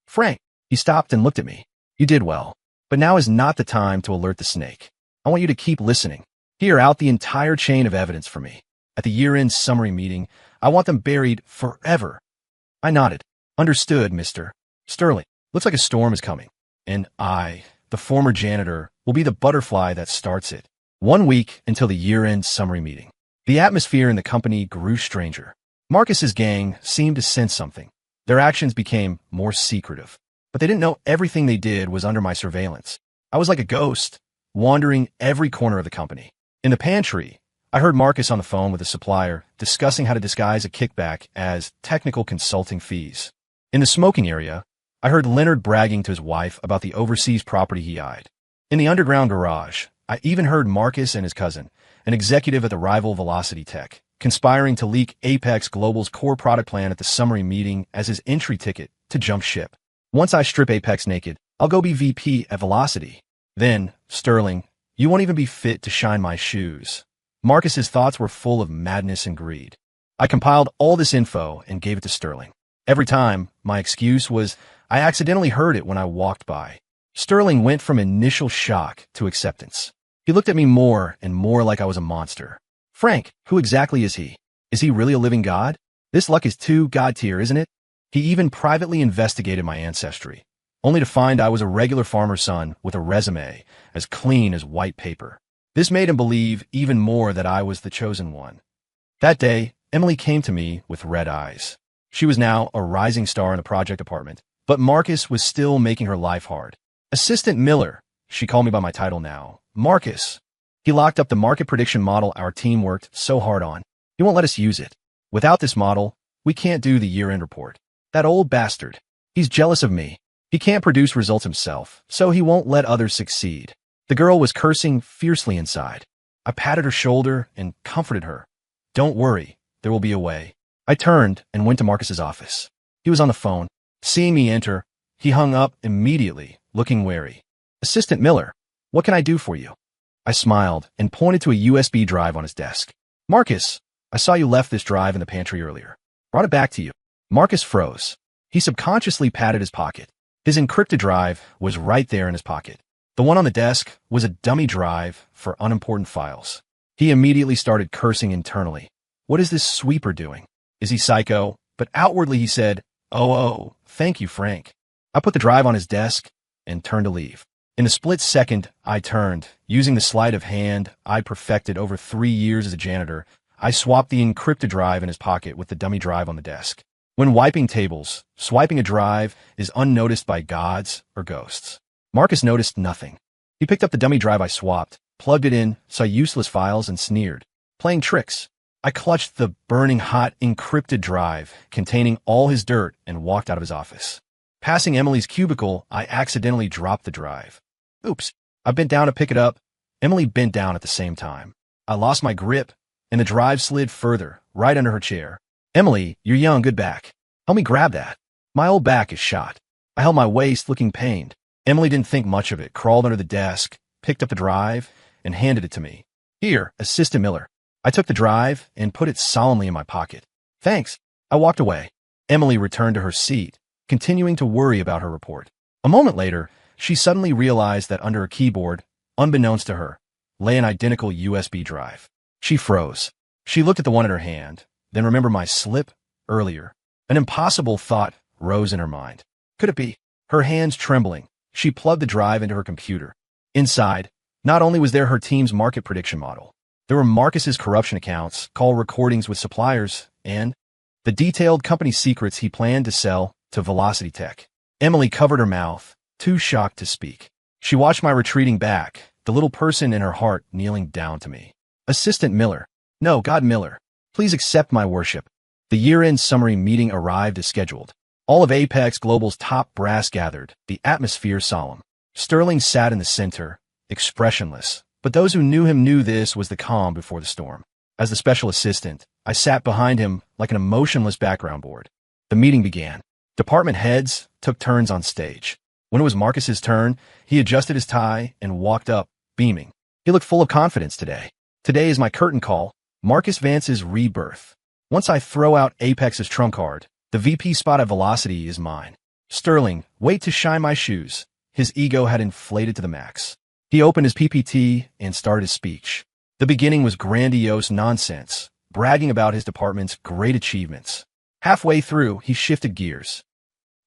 A: Frank. He stopped and looked at me. You did well. But now is not the time to alert the snake. I want you to keep listening. Hear out the entire chain of evidence for me. At the year-end summary meeting, I want them buried forever. I nodded. Understood, Mr. Sterling. Looks like a storm is coming. And I, the former janitor, will be the butterfly that starts it. 1 week until the year-end summary meeting. The atmosphere in the company grew stranger. Marcus's gang seemed to sense something. Their actions became more secretive. But they didn't know everything they did was under my surveillance. I was like a ghost, wandering every corner of the company. In the pantry, I heard Marcus on the phone with a supplier discussing how to disguise a kickback as technical consulting fees. In the smoking area, I heard Leonard bragging to his wife about the overseas property he eyed. In the underground garage, I even heard Marcus and his cousin, an executive at the rival Velocity Tech, conspiring to leak Apex Global's core product plan at the summary meeting as his entry ticket to jump ship. Once I strip Apex naked, I'll go be VP at Velocity. Then, Sterling, you won't even be fit to shine my shoes. Marcus's thoughts were full of madness and greed. I compiled all this info and gave it to Sterling. Every time, my excuse was, I accidentally heard it when I walked by. Sterling went from initial shock to acceptance. He looked at me more and more like I was a monster. Frank, who exactly is he? Is he really a living god? This luck is too god-tier, isn't it? He even privately investigated my ancestry, only to find I was a regular farmer's son with a resume as clean as white paper. This made him believe even more that I was the chosen one. That day, Emily came to me with red eyes. She was now a rising star in the project department, but Marcus was still making her life hard. Assistant Miller, she called me by my title now. Marcus. He locked up the market prediction model our team worked so hard on. He won't let us use it. Without this model, we can't do the year-end report. That old bastard. He's jealous of me. He can't produce results himself, so he won't let others succeed. The girl was cursing fiercely inside. I patted her shoulder and comforted her. Don't worry, there will be a way. I turned and went to Marcus's office. He was on the phone. Seeing me enter, he hung up immediately, looking wary. Assistant Miller, what can I do for you? I smiled and pointed to a USB drive on his desk. Marcus, I saw you left this drive in the pantry earlier. Brought it back to you. Marcus froze. He subconsciously patted his pocket. His encrypted drive was right there in his pocket. The one on the desk was a dummy drive for unimportant files. He immediately started cursing internally. What is this sweeper doing? Is he psycho? But outwardly he said, Oh, thank you, Frank. I put the drive on his desk and turned to leave. In a split second, I turned. Using the sleight of hand I perfected over 3 years as a janitor, I swapped the encrypted drive in his pocket with the dummy drive on the desk. When wiping tables, swiping a drive is unnoticed by gods or ghosts. Marcus noticed nothing. He picked up the dummy drive I swapped, plugged it in, saw useless files, and sneered. Playing tricks. I clutched the burning hot encrypted drive containing all his dirt and walked out of his office. Passing Emily's cubicle, I accidentally dropped the drive. Oops. I bent down to pick it up. Emily bent down at the same time. I lost my grip, and the drive slid further, right under her chair. Emily, you're young, good back. Help me grab that. My old back is shot. I held my waist, looking pained. Emily didn't think much of it, crawled under the desk, picked up the drive, and handed it to me. Here, Assistant Miller. I took the drive and put it solemnly in my pocket. Thanks. I walked away. Emily returned to her seat, continuing to worry about her report. A moment later, she suddenly realized that under a keyboard, unbeknownst to her, lay an identical USB drive. She froze. She looked at the one in her hand, then remembered my slip earlier. An impossible thought rose in her mind. Could it be? Her hands trembling, she plugged the drive into her computer. Inside, not only was there her team's market prediction model, there were Marcus's corruption accounts, call recordings with suppliers, and the detailed company secrets he planned to sell to Velocity Tech. Emily covered her mouth, too shocked to speak. She watched my retreating back, the little person in her heart kneeling down to me. Assistant Miller. No, God Miller. Please accept my worship. The year-end summary meeting arrived as scheduled. All of Apex Global's top brass gathered, the atmosphere solemn. Sterling sat in the center, expressionless, but those who knew him knew this was the calm before the storm. As the special assistant, I sat behind him like an emotionless background board. The meeting began. Department heads took turns on stage. When it was Marcus's turn, he adjusted his tie and walked up, beaming. He looked full of confidence today. Today is my curtain call, Marcus Vance's rebirth. Once I throw out Apex's trump card, the VP spot at Velocity is mine. Sterling, wait to shine my shoes. His ego had inflated to the max. He opened his PPT and started his speech. The beginning was grandiose nonsense, bragging about his department's great achievements. Halfway through, he shifted gears.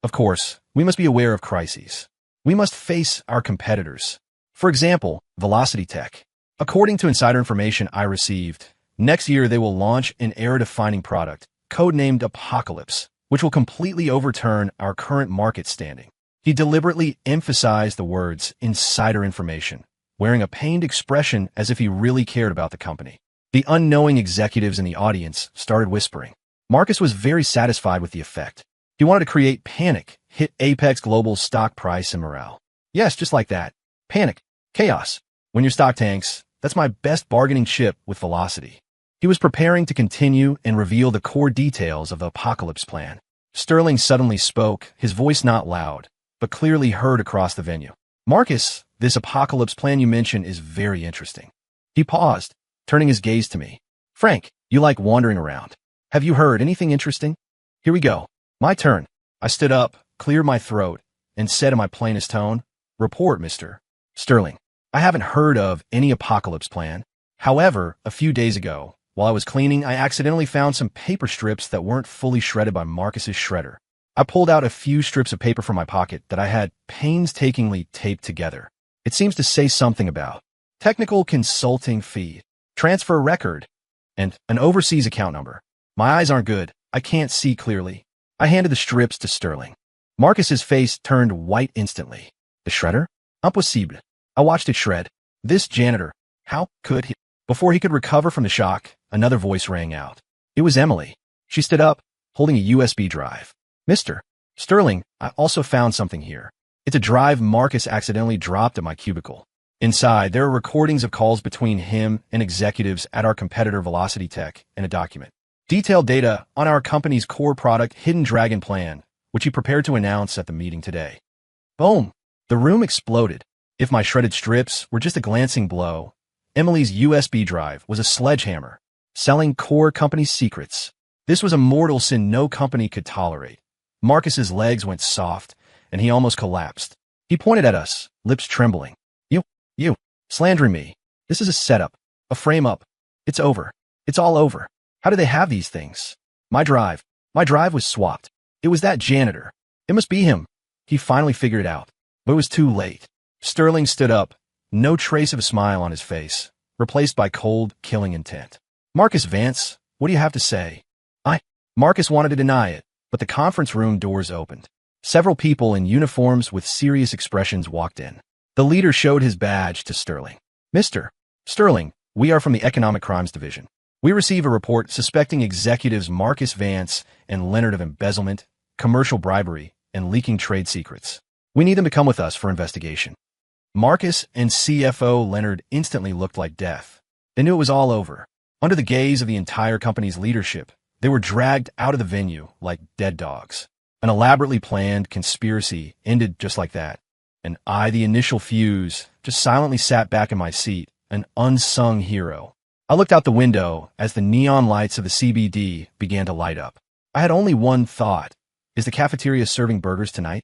A: Of course, we must be aware of crises. We must face our competitors. For example, Velocity Tech. According to insider information I received, next year they will launch an era-defining product, codenamed Apocalypse, which will completely overturn our current market standing. He deliberately emphasized the words insider information, wearing a pained expression as if he really cared about the company. The unknowing executives in the audience started whispering. Marcus was very satisfied with the effect. He wanted to create panic, hit Apex Global's stock price and morale. Yes, just like that. Panic. Chaos. When your stock tanks, that's my best bargaining chip with Velocity. He was preparing to continue and reveal the core details of the Apocalypse plan. Sterling suddenly spoke, his voice not loud, but clearly heard across the venue. Marcus, this Apocalypse plan you mentioned is very interesting. He paused, turning his gaze to me. Frank, you like wandering around. Have you heard anything interesting? Here we go. My turn. I stood up, cleared my throat, and said in my plainest tone, Report, Mr. Sterling. I haven't heard of any Apocalypse plan. However, a few days ago, while I was cleaning, I accidentally found some paper strips that weren't fully shredded by Marcus's shredder. I pulled out a few strips of paper from my pocket that I had painstakingly taped together. It seems to say something about technical consulting fee, transfer record, and an overseas account number. My eyes aren't good. I can't see clearly. I handed the strips to Sterling. Marcus's face turned white instantly. The shredder? Impossible. I watched it shred. This janitor. How could he? Before he could recover from the shock, another voice rang out. It was Emily. She stood up, holding a USB drive. Mr. Sterling, I also found something here. It's a drive Marcus accidentally dropped at my cubicle. Inside, there are recordings of calls between him and executives at our competitor Velocity Tech and a document. Detailed data on our company's core product Hidden Dragon plan, which he prepared to announce at the meeting today. Boom! The room exploded. If my shredded strips were just a glancing blow, Emily's USB drive was a sledgehammer, selling core company secrets. This was a mortal sin no company could tolerate. Marcus's legs went soft, and he almost collapsed. He pointed at us, lips trembling. You, slandering me. This is a setup, a frame-up. It's over. It's all over. How do they have these things? My drive was swapped. It was that janitor. It must be him. He finally figured it out, but it was too late. Sterling stood up, no trace of a smile on his face, replaced by cold, killing intent. Marcus Vance, what do you have to say? Marcus wanted to deny it, but the conference room doors opened. Several people in uniforms with serious expressions walked in. The leader showed his badge to Sterling. Mr. Sterling, we are from the Economic Crimes Division. We receive a report suspecting executives Marcus Vance and Leonard of embezzlement, commercial bribery, and leaking trade secrets. We need them to come with us for investigation. Marcus and CFO Leonard instantly looked like death. They knew it was all over. Under the gaze of the entire company's leadership, they were dragged out of the venue like dead dogs. An elaborately planned conspiracy ended just like that. and I, the initial fuse, just silently sat back in my seat, an unsung hero. I looked out the window as the neon lights of the CBD began to light up. I had only one thought. Is the cafeteria serving burgers tonight?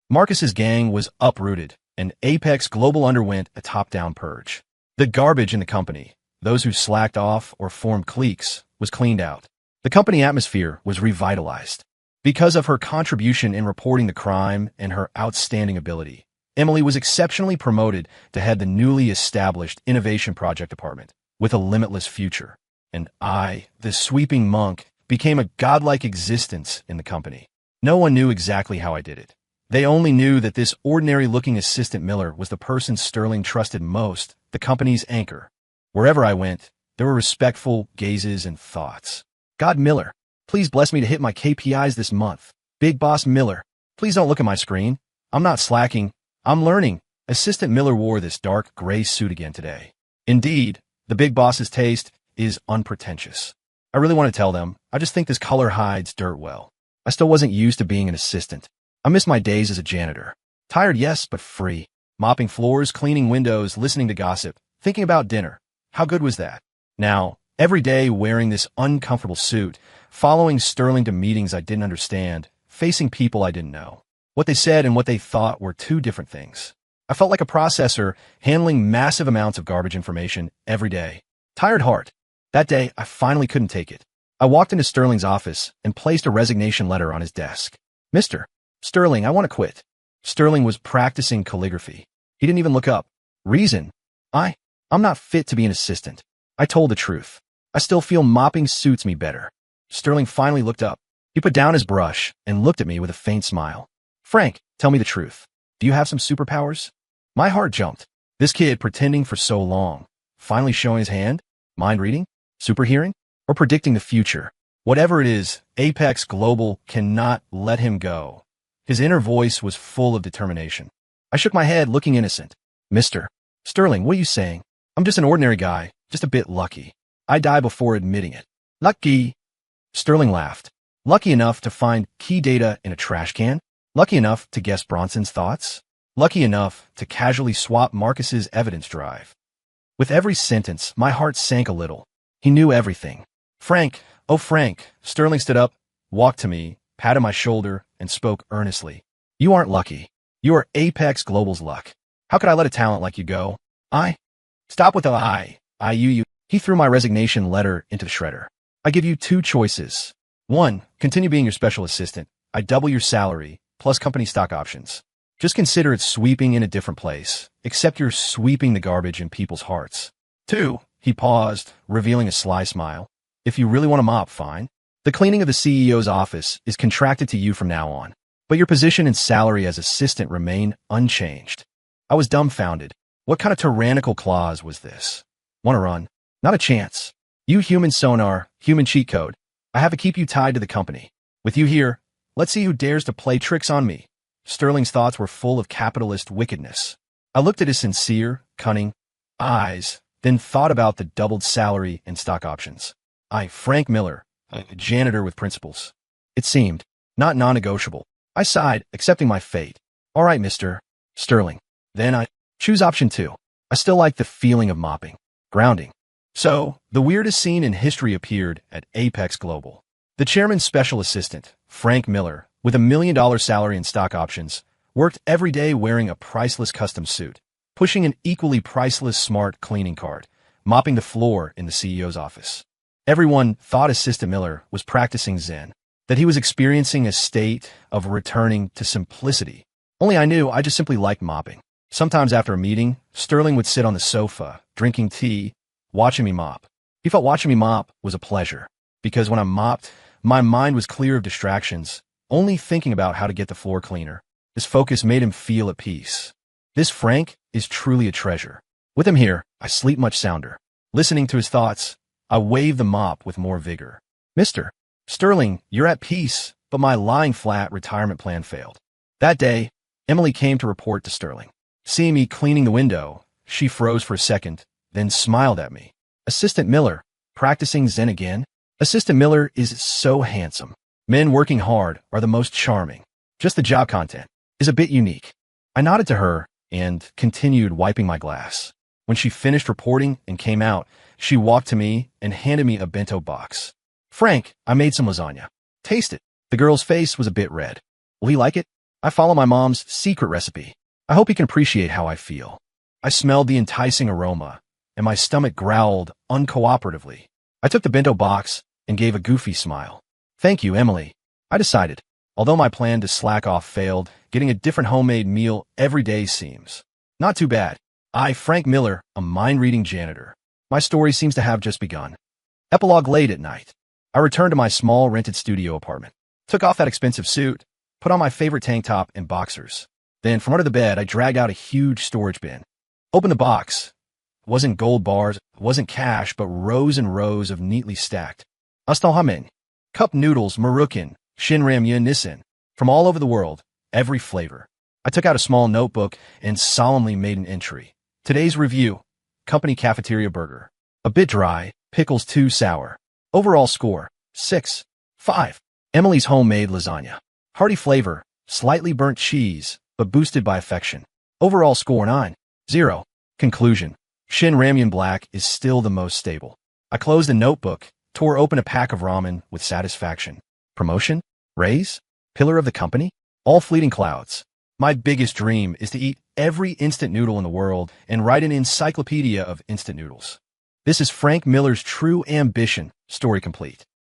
A: Marcus's gang was uprooted, and Apex Global underwent a top-down purge. The garbage in the company, those who slacked off or formed cliques, was cleaned out. The company atmosphere was revitalized. Because of her contribution in reporting the crime and her outstanding ability, Emily was exceptionally promoted to head the newly established Innovation Project Department with a limitless future. And I, the sweeping monk, became a godlike existence in the company. No one knew exactly how I did it. They only knew that this ordinary-looking assistant Miller was the person Sterling trusted most, the company's anchor. Wherever I went, there were respectful gazes and thoughts. God, Miller, please bless me to hit my KPIs this month. Big Boss Miller, please don't look at my screen. I'm not slacking. I'm learning. Assistant Miller wore this dark gray suit again today. Indeed, the big boss's taste is unpretentious. I really want to tell them, I just think this color hides dirt well. I still wasn't used to being an assistant. I miss my days as a janitor. Tired, yes, but free. Mopping floors, cleaning windows, listening to gossip, thinking about dinner. How good was that? Now, every day wearing this uncomfortable suit, following Sterling to meetings I didn't understand, facing people I didn't know. What they said and what they thought were two different things. I felt like a processor handling massive amounts of garbage information every day. Tired heart. That day, I finally couldn't take it. I walked into Sterling's office and placed a resignation letter on his desk. Mr. Sterling, I want to quit. Sterling was practicing calligraphy. He didn't even look up. Reason? I'm not fit to be an assistant. I told the truth. I still feel mopping suits me better. Sterling finally looked up. He put down his brush and looked at me with a faint smile. Frank, tell me the truth. Do you have some superpowers? My heart jumped. This kid pretending for so long, finally showing his hand, mind reading, super hearing, or predicting the future. Whatever it is, Apex Global cannot let him go. His inner voice was full of determination. I shook my head, looking innocent. Mr. Sterling, what are you saying? I'm just an ordinary guy, just a bit lucky. I die before admitting it. Lucky. Sterling laughed. Lucky enough to find key data in a trash can? Lucky enough to guess Bronson's thoughts? Lucky enough to casually swap Marcus's evidence drive? With every sentence, my heart sank a little. He knew everything. Frank, oh Frank. Sterling stood up, walked to me, patted my shoulder, and spoke earnestly. You aren't lucky. You are Apex Global's luck. How could I let a talent like you go? Stop with the you. He threw my resignation letter into the shredder. I give you two choices. 1, continue being your special assistant. I double your salary, plus company stock options. Just consider it sweeping in a different place, except you're sweeping the garbage in people's hearts. 2, he paused, revealing a sly smile. If you really want to mop, fine. The cleaning of the CEO's office is contracted to you from now on, but your position and salary as assistant remain unchanged. I was dumbfounded. What kind of tyrannical clause was this? Want to run? Not a chance. You human sonar, human cheat code. I have to keep you tied to the company. With you here, let's see who dares to play tricks on me. Sterling's thoughts were full of capitalist wickedness. I looked at his sincere, cunning eyes, then thought about the doubled salary and stock options. Frank Miller, a janitor with principles. It seemed not non-negotiable. I sighed, accepting my fate. All right, Mr. Sterling. Then I choose option 2. I still like the feeling of mopping, grounding. So, the weirdest scene in history appeared at Apex Global. The chairman's special assistant, Frank Miller, with $1 million salary and stock options, worked every day wearing a priceless custom suit, pushing an equally priceless smart cleaning cart, mopping the floor in the CEO's office. Everyone thought Assistant Miller was practicing Zen, that he was experiencing a state of returning to simplicity. Only I knew I just simply liked mopping. Sometimes after a meeting, Sterling would sit on the sofa, drinking tea, watching me mop. He felt watching me mop was a pleasure, because when I mopped, my mind was clear of distractions, only thinking about how to get the floor cleaner. His focus made him feel at peace. This Frank is truly a treasure. With him here, I sleep much sounder. Listening to his thoughts, I wave the mop with more vigor. Mr. Sterling, you're at peace, but my lying flat retirement plan failed. That day, Emily came to report to Sterling. Seeing me cleaning the window, she froze for a second, then smiled at me. Assistant Miller, practicing Zen again? Assistant Miller is so handsome. Men working hard are the most charming. Just the job content is a bit unique. I nodded to her and continued wiping my glass. When she finished reporting and came out, she walked to me and handed me a bento box. Frank, I made some lasagna. Taste it. The girl's face was a bit red. Will he like it? I follow my mom's secret recipe. I hope he can appreciate how I feel. I smelled the enticing aroma, and my stomach growled uncooperatively. I took the bento box and gave a goofy smile. Thank you, Emily. I decided. Although my plan to slack off failed, getting a different homemade meal every day seems not too bad. I, Frank Miller, a mind-reading janitor. My story seems to have just begun. Epilogue late at night. I returned to my small rented studio apartment. Took off that expensive suit, put on my favorite tank top and boxers. Then from under the bed, I dragged out a huge storage bin. Opened the box. It wasn't gold bars, it wasn't cash, but rows and rows of neatly stacked Astalhamen, cup noodles, Marukan, Shinramya Nissen, from all over the world, every flavor. I took out a small notebook and solemnly made an entry. Today's review, company cafeteria burger. A bit dry, pickles too sour. Overall score, 6. 5. Emily's homemade lasagna. Hearty flavor, slightly burnt cheese, but boosted by affection. Overall score 9. 0. Conclusion. Shin Ramyun Black is still the most stable. I closed the notebook, tore open a pack of ramen with satisfaction. Promotion? Raise? Pillar of the company? All fleeting clouds. My biggest dream is to eat every instant noodle in the world and write an encyclopedia of instant noodles. This is Frank Miller's true ambition, story complete.